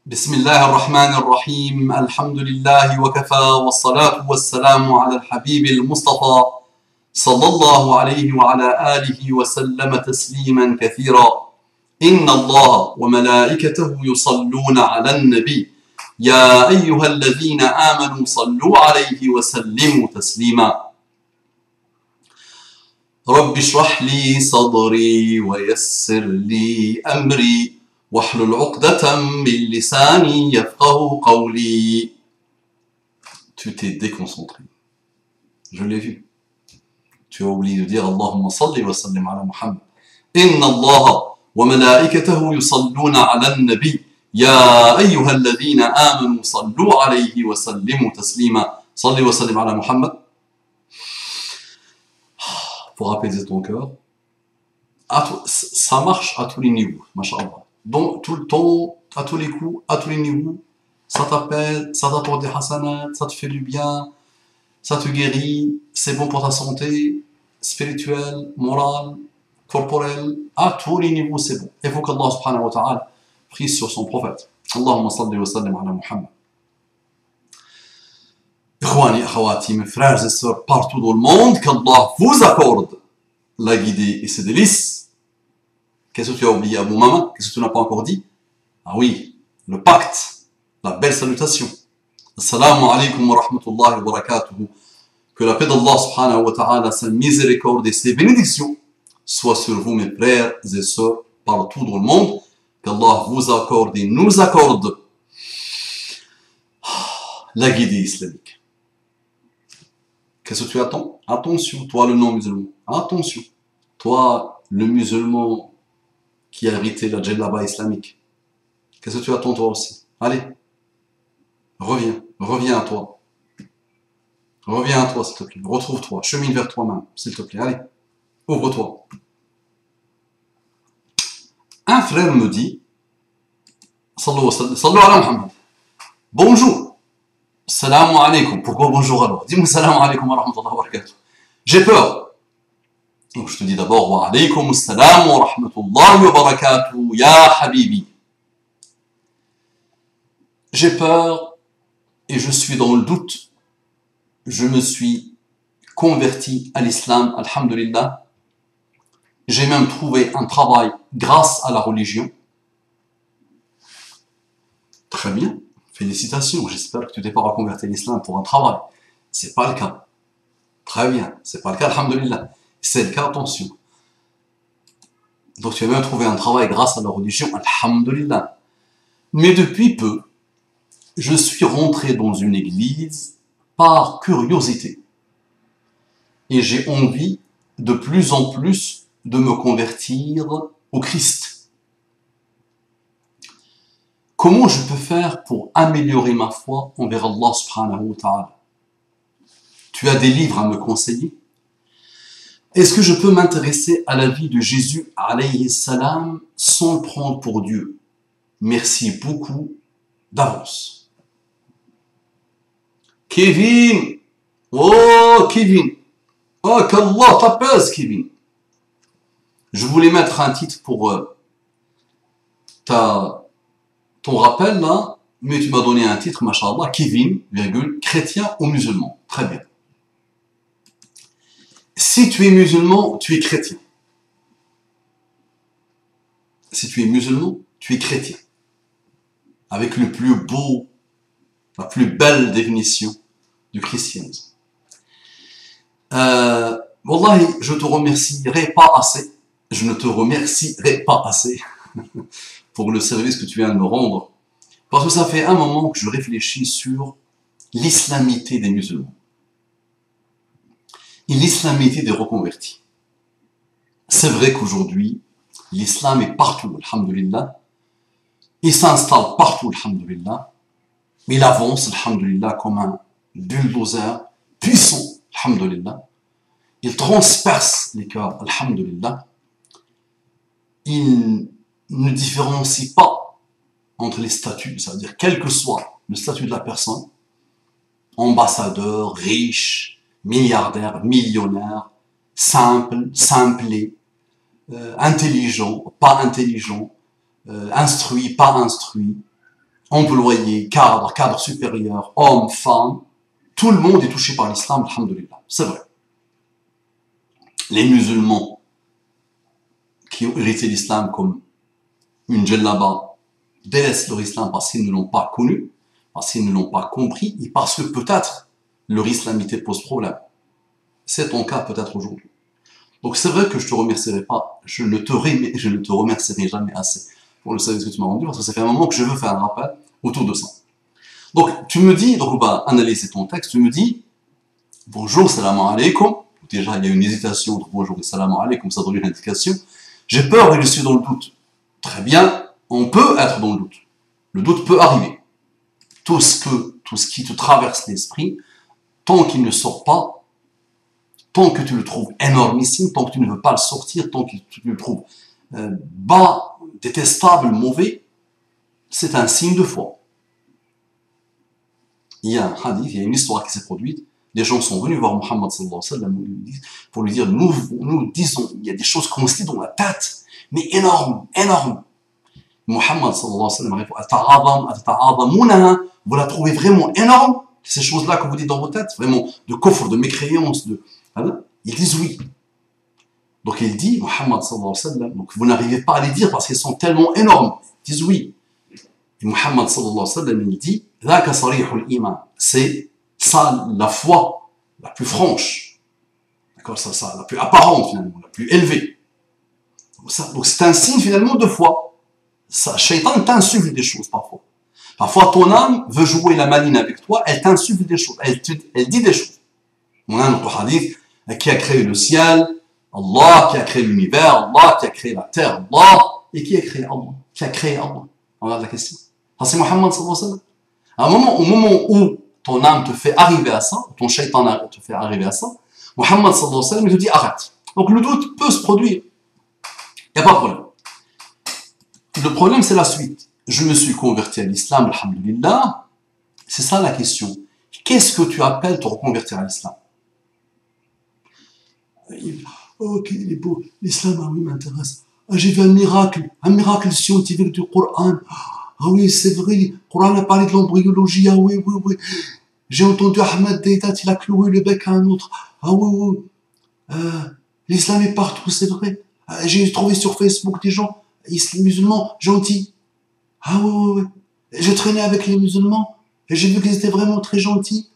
بسم الله الرحمن الرحيم الحمد لله وكفى والصلاة والسلام على الحبيب المصطفى صلى الله عليه وعلى آله وسلم تسليما كثيرا إن الله وملائكته يصلون على النبي يا أيها الذين آمنوا صلوا عليه وسلموا تسليما رب اشرح لي صدري ويسر لي أمري واحلل عقدة من لساني يفقه قولي. Tu t'es déconcentré. Je l'ai vu. Tu as oublié de dire Allahumma salli wa sallim ala Muhammad. Inna Allah wa malaikatahu yusalluna ala nabi. Ya ayyuha alladhina amanu sallu alayhi wa sallimu taslima. Salli wa sallim ala Muhammad. Pour apaiser ton cœur. Ça marche à tous les niveaux, masha'Allah. Donc, tout le temps, à tous les coups, à tous les niveaux, ça t'appelle, ça t'apporte des hasanats, ça te fait du bien, ça te guérit, c'est bon pour ta santé, spirituelle, morale, corporelle, à tous les niveaux, c'est bon. Il faut qu'Allah subhanahu wa ta'ala prise sur son prophète. Allahumma salli wa sallim ala Muhammad. Ikhwani, akhawati, mes frères et sœurs partout dans le monde, qu'Allah vous accorde la guidée et ses délices. Qu'est-ce que tu as oublié, Abou Mama? Qu'est-ce que tu n'as pas encore dit? Ah oui, le pacte, la belle salutation. Assalamu alaikum wa rahmatullahi wa barakatuhu. Que la paix d'Allah subhanahu wa ta'ala, sa miséricorde et ses bénédictions soient sur vous, mes frères et sœurs, partout dans le monde. Qu'Allah vous accorde et nous accorde la guidée islamique. Qu'est-ce que tu attends? Attention, toi le non-musulman. Attention, toi le musulman qui a hérité la djellaba islamique. Qu'est-ce que tu attends toi aussi? Allez, reviens à toi. Reviens à toi s'il te plaît, retrouve-toi, chemine vers toi-même s'il te plaît, allez, ouvre-toi. Un frère me dit, sallu ala Muhammad, bonjour, salam alaikum. Pourquoi bonjour alors? Dis-moi salam alaikum wa rahmatullahi wa barakatuh. J'ai peur. Donc je te dis d'abord wa alaykum assalam wa rahmatullahi wa barakatuh ya habibi. J'ai peur et je suis dans le doute. Je me suis converti à l'islam, alhamdulillah. J'ai même trouvé un travail grâce à la religion. Très bien, félicitations. J'espère que tu t'es pas reconverti à l'islam pour un travail. C'est pas le cas. Très bien, c'est pas le cas, alhamdulillah. C'est le cas, attention. Donc tu as même trouvé un travail grâce à la religion, alhamdulillah. Mais depuis peu, je suis rentré dans une église par curiosité. Et j'ai envie de plus en plus de me convertir au Christ. Comment je peux faire pour améliorer ma foi envers Allah subhanahu wa ta'ala? Tu as des livres à me conseiller? Est-ce que je peux m'intéresser à la vie de Jésus, alayhi salam, sans le prendre pour Dieu? Merci beaucoup d'avance. Kevin! Oh, Kevin! Oh, qu'Allah t'apaise, Kevin! Je voulais mettre un titre pour ton rappel, là, mais tu m'as donné un titre, mashallah, Kevin, virgule, chrétien ou musulman. Très bien. Si tu es musulman, tu es chrétien. Si tu es musulman, tu es chrétien. Avec le plus beau, la plus belle définition du christianisme. Wallahi, je te remercierai pas assez. Je ne te remercierai pas assez pour le service que tu viens de me rendre. Parce que ça fait un moment que je réfléchis sur l'islamité des musulmans. Et l'islamité des reconvertis. C'est vrai qu'aujourd'hui, l'islam est partout, alhamdulillah. Il s'installe partout, alhamdulillah. Mais il avance, alhamdulillah, comme un bulldozer puissant, alhamdulillah. Il transperce les cœurs, alhamdulillah. Il ne différencie pas entre les statuts, c'est-à-dire quel que soit le statut de la personne, ambassadeur, riche, milliardaire, millionnaire, simple, simplé, intelligent, pas intelligent, instruit, pas instruit, employés, cadres supérieurs, hommes, femmes, tout le monde est touché par l'islam, alhamdoulilah. C'est vrai. Les musulmans qui ont hérité l'islam comme une djellaba délaissent leur islam parce qu'ils ne l'ont pas connu, parce qu'ils ne l'ont pas compris, et parce que peut-être leur islamité pose problème. C'est ton cas peut-être aujourd'hui. Donc c'est vrai que je te remercierai pas, je ne te remercierai jamais assez pour le service que tu m'as rendu, parce que ça fait un moment que je veux faire un rappel autour de ça. Donc tu me dis, donc on va analyser ton texte, tu me dis, bonjour, salam alaikum. Déjà il y a une hésitation entre bonjour et salam alaikum, ça donne une indication. J'ai peur et je suis dans le doute. Très bien, on peut être dans le doute. Le doute peut arriver. Tout ce qui te traverse l'esprit, tant qu'il ne sort pas, tant que tu le trouves énormissime, tant que tu ne veux pas le sortir, tant que tu le trouves bas, détestable, mauvais, c'est un signe de foi. Il y a un hadith, il y a une histoire qui s'est produite. Des gens sont venus voir Muhammad sallallahu alayhi wa sallam pour lui dire, nous disons, il y a des choses qu'on se dit dans la tête, mais énormes, énormes. Muhammad sallallahu alayhi wa sallam répond, vous la trouvez vraiment énorme, ces choses-là que vous dites dans vos têtes, vraiment de coffre, de mécréance, de... Ils disent oui. Donc il dit, Muhammad sallallahu alayhi wa sallam, donc vous n'arrivez pas à les dire parce qu'elles sont tellement énormes. Ils disent oui. Et Muhammad sallallahu alayhi wa sallam, il dit, c'est ça la foi la plus franche, d'accord, ça la plus apparente finalement, la plus élevée. Donc c'est un signe finalement de foi. Ça, Shaitan t'insuffle des choses parfois. Parfois ton âme veut jouer la maline avec toi, elle t'insuffle des choses, elle dit des choses. On a notre hadith, qui a créé le ciel, Allah, qui a créé l'univers, Allah, qui a créé la terre, Allah, et qui a créé Allah, qui a créé Allah. On regarde la question. Ça c'est Muhammad sallallahu alayhi wa sallam. Au moment où ton âme te fait arriver à ça, ton shaitan te fait arriver à ça, Muhammad sallallahu alayhi wa sallam, il te dit arrête. Donc le doute peut se produire. Il n'y a pas de problème. Le problème, c'est la suite. Je me suis converti à l'islam, alhamdulillah. C'est ça la question. Qu'est-ce que tu appelles te reconvertir à l'islam? Ok, il est beau. L'islam, ah oui, m'intéresse. Ah, j'ai vu un miracle scientifique du Coran. Ah oui, c'est vrai, le Coran a parlé de l'embryologie. Ah oui, oui, oui. J'ai entendu Ahmed Deedat, il a cloué le bec à un autre. Ah oui, oui. L'islam est partout, c'est vrai. J'ai trouvé sur Facebook des gens musulmans gentils. Ah oui, oui, oui. J'ai traîné avec les musulmans et j'ai vu qu'ils étaient vraiment très gentils.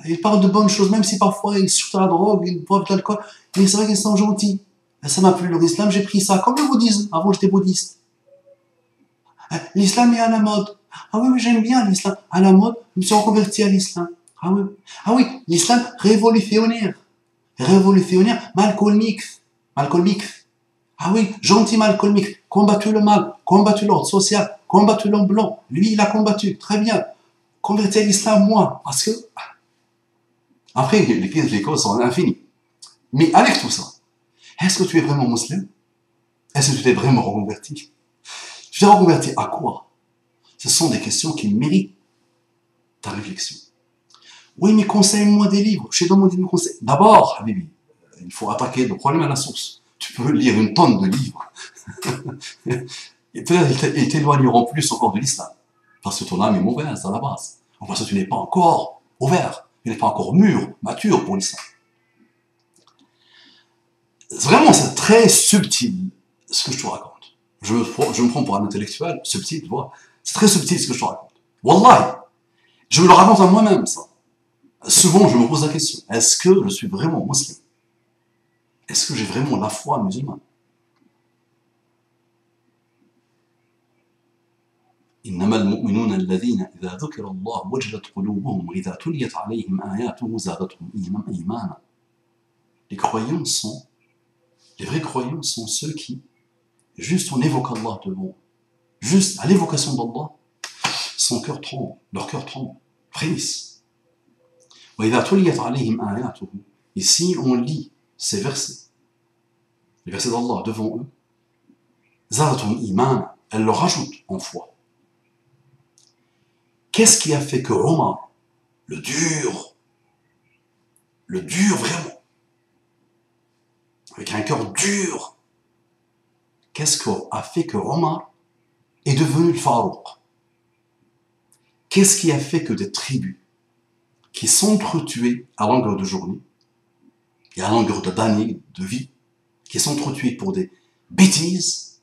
Ils parlent de bonnes choses, même si parfois ils sont à la drogue, ils boivent de l'alcool. Mais c'est vrai qu'ils sont gentils. Et ça m'a plu, leur islam, j'ai pris ça. Comme le bouddhisme. Avant, j'étais bouddhiste. L'islam est à la mode. Ah oui, oui, j'aime bien l'islam. À la mode, je me suis reconverti à l'islam. Ah oui. Ah oui, l'islam révolutionnaire. Révolutionnaire, Malcolm X. Malcolm X. Ah oui, gentil Malcolm X. Combattu le mal, combattu l'ordre social, combattu l'homme blanc. Lui, il a combattu. Très bien. Converti à l'islam, moi. Parce que... Après, les causes sont infinies. Mais avec tout ça, est-ce que tu es vraiment musulman? Est-ce que tu t'es vraiment reconverti? Tu t'es reconverti à quoi? Ce sont des questions qui méritent ta réflexion. Oui, mais conseille-moi des livres. Je t'ai demandé de me conseiller. D'abord, Habibi, il faut attaquer le problème à la source. Tu peux lire une tonne de livres. Et peut-être ils t'éloigneront plus encore de l'islam. Parce que ton âme est mauvaise à la base. Ou parce que tu n'es pas encore ouvert. Tu n'es pas encore mûr, mature pour l'islam. Vraiment, c'est très subtil ce que je te raconte. Je me prends pour un intellectuel subtil, tu vois. C'est très subtil ce que je te raconte. Wallahi, je me le raconte à moi-même, ça. Souvent, je me pose la question, est-ce que je suis vraiment musulman? Est-ce que j'ai vraiment la foi musulmane? إنما المؤمنون الذين إذا ذكر الله وجلت قلوبهم وإذا تليت عليهم آياته زادتهم إيمانا. Les vrais croyants sont ceux qui, juste en évoquant Allah devant, juste à l'évocation d'Allah, son cœur tremble, leur cœur tremble, frémissent. وإذا تليت عليهم آياته. Et si on lit ces versets, les versets d'Allah devant eux, زادتهم إيمانا, elle leur ajoute en foi. Qu'est-ce qui a fait que Omar, le dur vraiment, avec un cœur dur, qu'est-ce qui a fait que Omar est devenu le Farouk? Qu'est-ce qui a fait que des tribus qui s'entretuaient à longueur de journée et à longueur d'années de vie, qui s'entretuaient pour des bêtises,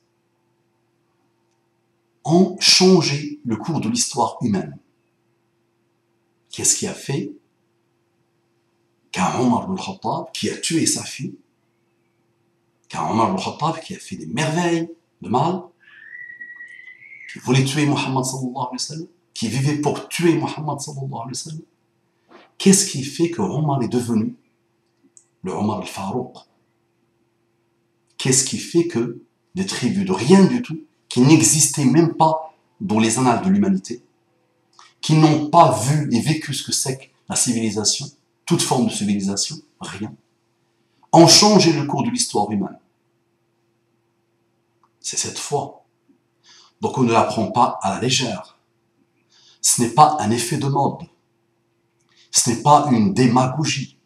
ont changé le cours de l'histoire humaine? Qu'est-ce qui a fait qu'un Omar ibn Khattab qui a tué sa fille, qu'un Omar ibn Khattab qui a fait des merveilles de mal, qui voulait tuer Muhammad sallallahu alayhi wa sallam, qui vivait pour tuer Muhammad sallallahu alayhi wa sallam, qu'est-ce qui fait que Omar est devenu le Omar al-Farouq? Qu'est-ce qui fait que des tribus de rien du tout, qui n'existaient même pas dans les annales de l'humanité, qui n'ont pas vu et vécu ce que c'est que la civilisation, toute forme de civilisation, rien, ont changé le cours de l'histoire humaine? C'est cette foi. Donc on ne la prend pas à la légère. Ce n'est pas un effet de mode. Ce n'est pas une démagogie.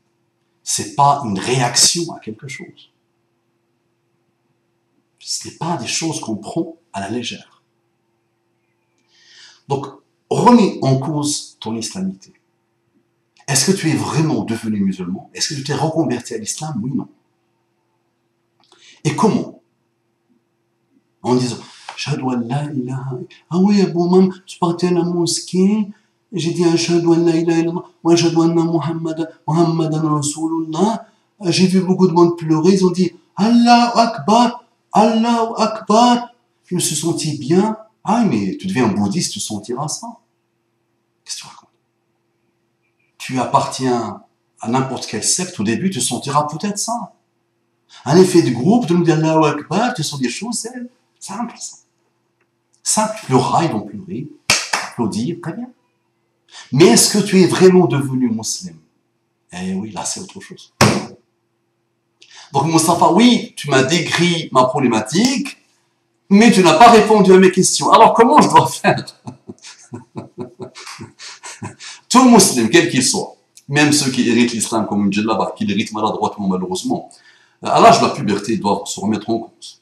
Ce n'est pas une réaction à quelque chose. Ce n'est pas des choses qu'on prend à la légère. Donc, remets en cause ton islamité. Est-ce que tu es vraiment devenu musulman? Est-ce que tu t'es reconverti à l'islam? Oui, non. Et comment? En disant, Ashhadu an la ilaha. Ah oui, bon, maman, je suis parti à la mosquée, j'ai dit Ashhadu an la ilaha illallah, wa ashhadu anna Muhammadan Rasulullah. J'ai vu beaucoup de monde pleurer, ils ont dit Allahu Akbar, Allahu Akbar. Je me suis senti bien. Ah, mais tu deviens un bouddhiste, tu sentiras ça. Qu'est-ce que tu racontes? Tu appartiens à n'importe quelle secte, au début, tu sentiras peut-être ça. Un effet de groupe, de nous dire Allahu Akbar, tu sens des choses, c'est simple, ça. Simple, tu pleureras, ils vont pleurer, applaudir, très bien. Mais est-ce que tu es vraiment devenu musulman? Eh oui, là, c'est autre chose. Donc, Moustapha, oui, tu m'as décrit ma problématique, mais tu n'as pas répondu à mes questions. Alors, comment je dois faire? Tout musulman, quel qu'il soit, même ceux qui héritent l'islam comme une djellaba, qui l'héritent maladroitement, malheureusement, à l'âge de la puberté, ils doivent se remettre en cause.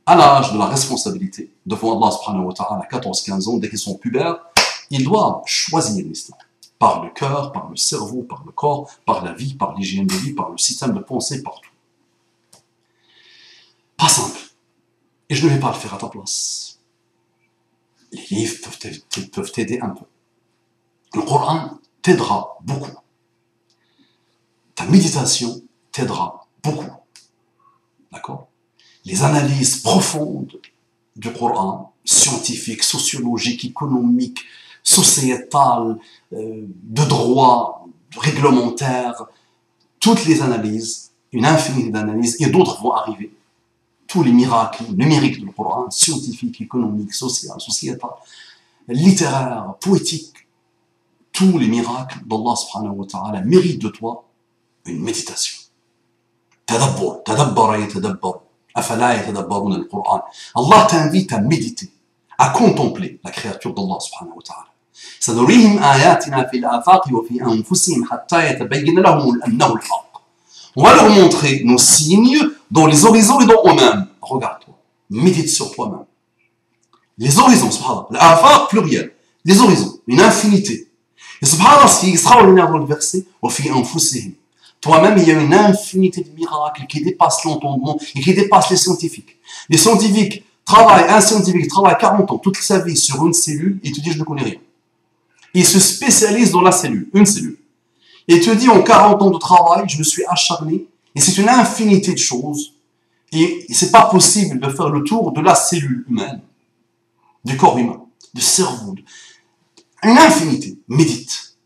À l'âge de la responsabilité, devant Allah subhanahu wa ta'ala, à 14-15 ans, dès qu'ils sont pubères, ils doivent choisir l'islam. Par le cœur, par le cerveau, par le corps, par la vie, par l'hygiène de vie, par le système de pensée, partout. Pas simple. Et je ne vais pas le faire à ta place. Les livres peuvent t'aider un peu. Le Coran t'aidera beaucoup. Ta méditation t'aidera beaucoup. D'accord? Les analyses profondes du Coran, scientifiques, sociologiques, économiques, sociétales, de droit, réglementaire, toutes les analyses, une infinité d'analyses, et d'autres vont arriver. Tous les miracles numériques du Coran, scientifiques, économiques, sociétales, littéraires, poétiques, tous les miracles d'Allah subhanahu wa ta'ala méritent de toi une méditation. Tadabbur, tadabbara yatadabbar. Afala yatadabbaruna al-Qur'an. Allah t'invite à méditer, à contempler la créature d'Allah subhanahu wa ta'ala. سنريهم آياتنا في الآفاق وفي أنفسهم حتى يتبين لهم أنه الحق. On va leur montrer nos signes dans les horizons et dans eux-mêmes. Regarde-toi, médite sur toi-même. Les horizons, subhanallah, l'afaq pluriel, les horizons, une infinité. Et subhanallah, ce qui est extraordinaire dans le verset, وفي أنفسهم. Toi-même, il y a une infinité de miracles qui dépassent l'entendement et qui dépassent les scientifiques. Les scientifiques travaillent, un scientifique travaille 40 ans, toute sa vie sur une cellule, et il te dit je ne connais rien. Il se spécialise dans la cellule, une cellule. Et il te dit en 40 ans de travail, je me suis acharné, et c'est une infinité de choses, et c'est pas possible de faire le tour de la cellule humaine, du corps humain, du cerveau, une infinité. Médite.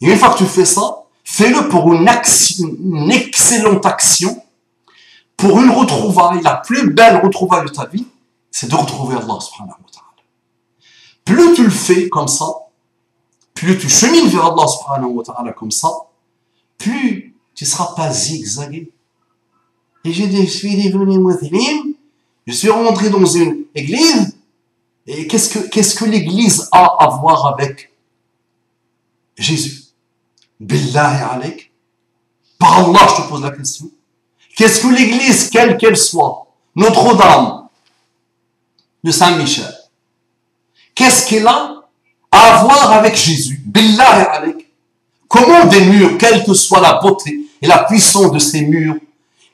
Et une fois que tu fais ça, fais-le pour une excellente action, pour une retrouvaille, la plus belle retrouvaille de ta vie, c'est de retrouver Allah subhanahu wa ta'ala. Plus tu le fais comme ça, plus tu chemines vers Allah subhanahu wa ta'ala comme ça, plus tu ne seras pas zigzagué. Et je suis devenu musulman, je suis rentré dans une église, et qu'est-ce que l'église a à voir avec Jésus? Billahi alayk, par Allah, je te pose la question. Qu'est-ce que l'église, quelle qu'elle soit, Notre-Dame de Saint-Michel, qu'est-ce qu'elle a à voir avec Jésus, billahi alayk, comment des murs, quelle que soit la beauté et la puissance de ces murs,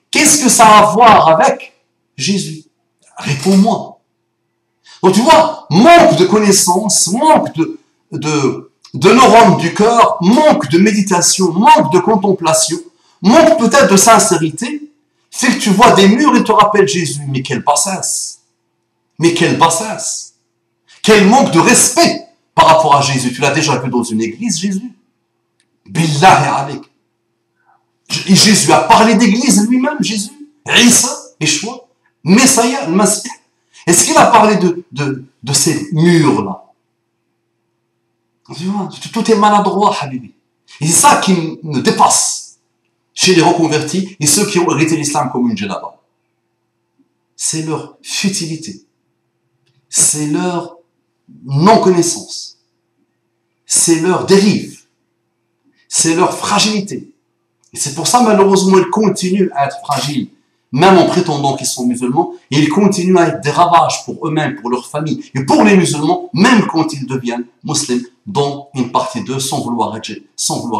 qu'est-ce que ça a à voir avec Jésus? Réponds-moi. Donc tu vois, manque de connaissances, manque de neurones du cœur, manque de méditation, manque de contemplation, manque peut-être de sincérité, fait que tu vois des murs et te rappelles Jésus. Mais quelle bassesse! Mais quelle bassesse! Quel manque de respect par rapport à Jésus. Tu l'as déjà vu dans une église, Jésus? Billahi alayk. Et Jésus a parlé d'église lui-même, Jésus. Isa, Yeshua, Messiah, le Messie. Est-ce qu'il a parlé de ces murs-là? Tu vois, tout est maladroit, Habibi. Et c'est ça qui me dépasse chez les reconvertis et ceux qui ont hérité l'islam comme une djellaba. C'est leur futilité. C'est leur non-connaissance. C'est leur dérive. C'est leur fragilité. Et c'est pour ça, malheureusement, ils continuent à être fragiles. Même en prétendant qu'ils sont musulmans, ils continuent à être des ravages pour eux-mêmes, pour leur famille, et pour les musulmans, même quand ils deviennent musulmans, dont une partie d'eux, sans vouloir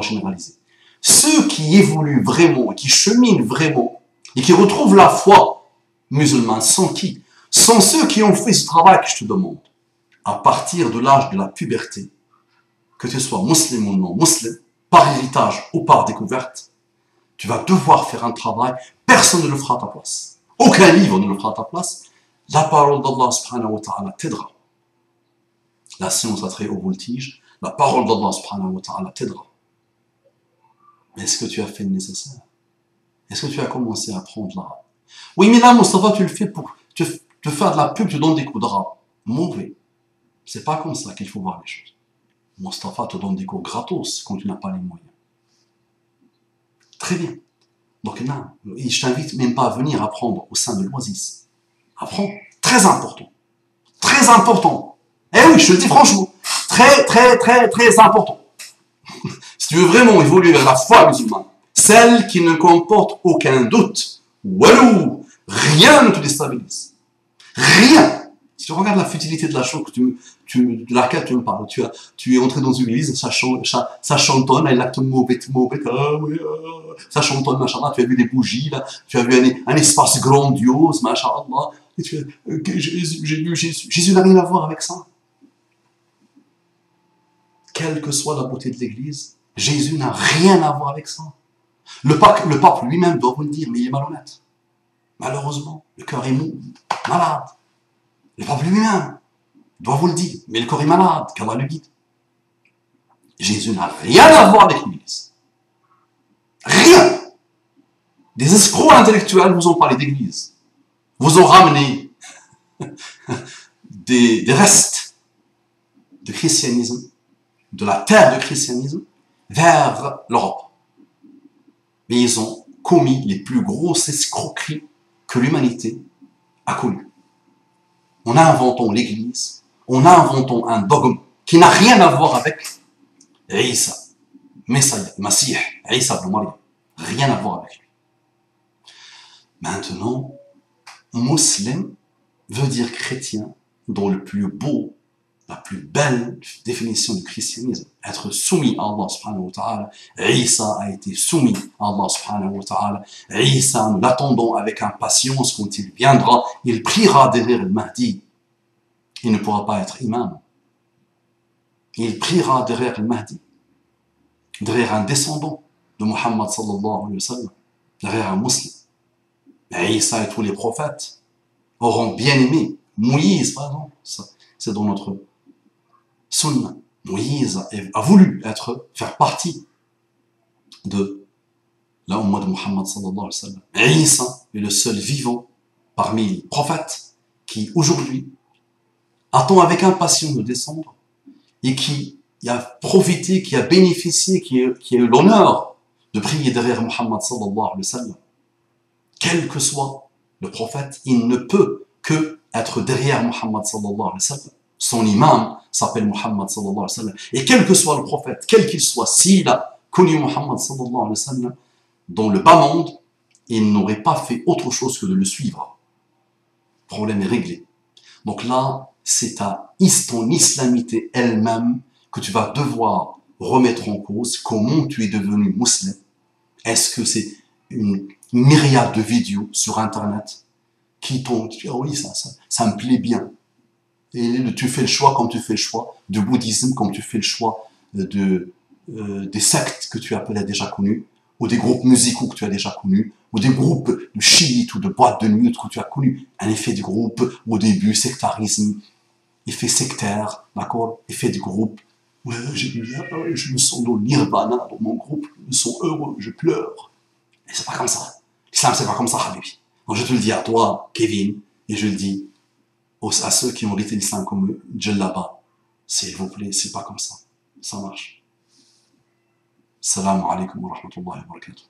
généraliser. Ceux qui évoluent vraiment, qui cheminent vraiment, et qui retrouvent la foi musulmane, sont qui? Sont ceux qui ont fait ce travail que je te demande. À partir de l'âge de la puberté, que tu sois musulman ou non musulman, par héritage ou par découverte, tu vas devoir faire un travail, personne ne le fera à ta place. Aucun livre ne le fera à ta place. La parole d'Allah subhanahu wa ta'ala t'aidera. La science a très haut voltige, la parole d'Allah subhanahu wa ta'ala t'aidera. Mais est-ce que tu as fait le nécessaire? Est-ce que tu as commencé à apprendre l'arabe? Oui, mais là, Mustafa, tu le fais pour te faire de la pub, tu donnes des coups d'arabe. Mauvais. C'est pas comme ça qu'il faut voir les choses. Mustafa te donne des cours gratos quand tu n'as pas les moyens. Très bien. Donc là, je t'invite même pas à venir apprendre au sein de l'Oasis. Apprends. Très important. Très important. Eh oui, je te le dis franchement. Très, très, très, très important. Si tu veux vraiment évoluer vers la foi musulmane, celle qui ne comporte aucun doute, walou, rien ne te déstabilise. Rien. Si tu regardes la futilité de la chose de laquelle tu me parles, tu es entré dans une église, ça chantonne, elle acte mauvais, ah oui, ça chantonne, machallah, tu as vu des bougies, là, tu as vu un espace grandiose, machallah, et tu as, Jésus n'a rien à voir avec ça. Quelle que soit la beauté de l'église, Jésus n'a rien à voir avec ça. Le pape lui-même doit vous le dire, mais il est malhonnête. Malheureusement, le cœur est mou, malade. Le pape lui-même doit vous le dire, mais le corps est malade, qu'Allah le guide. Jésus n'a rien à voir avec l'église. Rien. Des escrocs intellectuels vous ont parlé d'église. Vous ont ramené des restes de christianisme, de la terre de christianisme, vers l'Europe. Mais ils ont commis les plus grosses escroqueries que l'humanité a connues. On a inventé l'église, on a inventé un dogme qui n'a rien à voir avec Isa, Messie, Isa ibn Maryam. Rien à voir avec lui. Maintenant, musulman veut dire chrétien dans le plus beau, la plus belle définition du christianisme. Être soumis à Allah subhanahu wa ta'ala. Isa a été soumis à Allah subhanahu wa ta'ala. Isa, nous l'attendons avec impatience quand il viendra. Il priera derrière le Mahdi. Il ne pourra pas être imam. Il priera derrière le Mahdi. Derrière un descendant de Muhammad sallallahu alayhi wa sallam. Derrière un musulman. Mais Isa et tous les prophètes auront bien aimé. Moïse, par exemple, c'est dans notre sunna. Moïse a voulu faire partie de la Ummah de Muhammad sallallahu alayhi wa sallam. Et Isa est le seul vivant parmi les prophètes qui aujourd'hui attend avec impatience de descendre et qui a profité, qui a bénéficié, qui a eu l'honneur de prier derrière Muhammad sallallahu alayhi wa sallam. Quel que soit le prophète, il ne peut que être derrière Muhammad sallallahu alayhi wa sallam. Son imam s'appelle Muhammad sallallahu alayhi wa sallam. Et quel que soit le prophète, quel qu'il soit, s'il a connu Muhammad sallallahu alayhi wa sallam, dans le bas monde, il n'aurait pas fait autre chose que de le suivre. Le problème est réglé. Donc là, c'est ton islamité elle-même que tu vas devoir remettre en cause comment tu es devenu musulman. Est-ce que c'est une myriade de vidéos sur Internet qui t'ont dit, ah oui, ça me plaît bien. Et tu fais le choix comme tu fais le choix de bouddhisme, comme tu fais le choix des sectes que tu as peut-être déjà connus, ou des groupes musicaux que tu as déjà connus, ou des groupes de chiites ou de boîtes de nuit que tu as connus. Un effet de groupe, au début, sectarisme, effet sectaire, d'accord? Effet de groupe. Ouais, je me sens dans le nirvana, dans mon groupe, je me sens heureux, je pleure. Et c'est pas comme ça. L'islam, c'est pas comme ça, Habibi. Donc je te le dis à toi, Kevin, et je le dis à ceux qui ont hérité l'islam comme Djellaba. S'il vous plaît, c'est pas comme ça. Ça marche. Salam alaikum wa rahmatullahi wa barakatuh.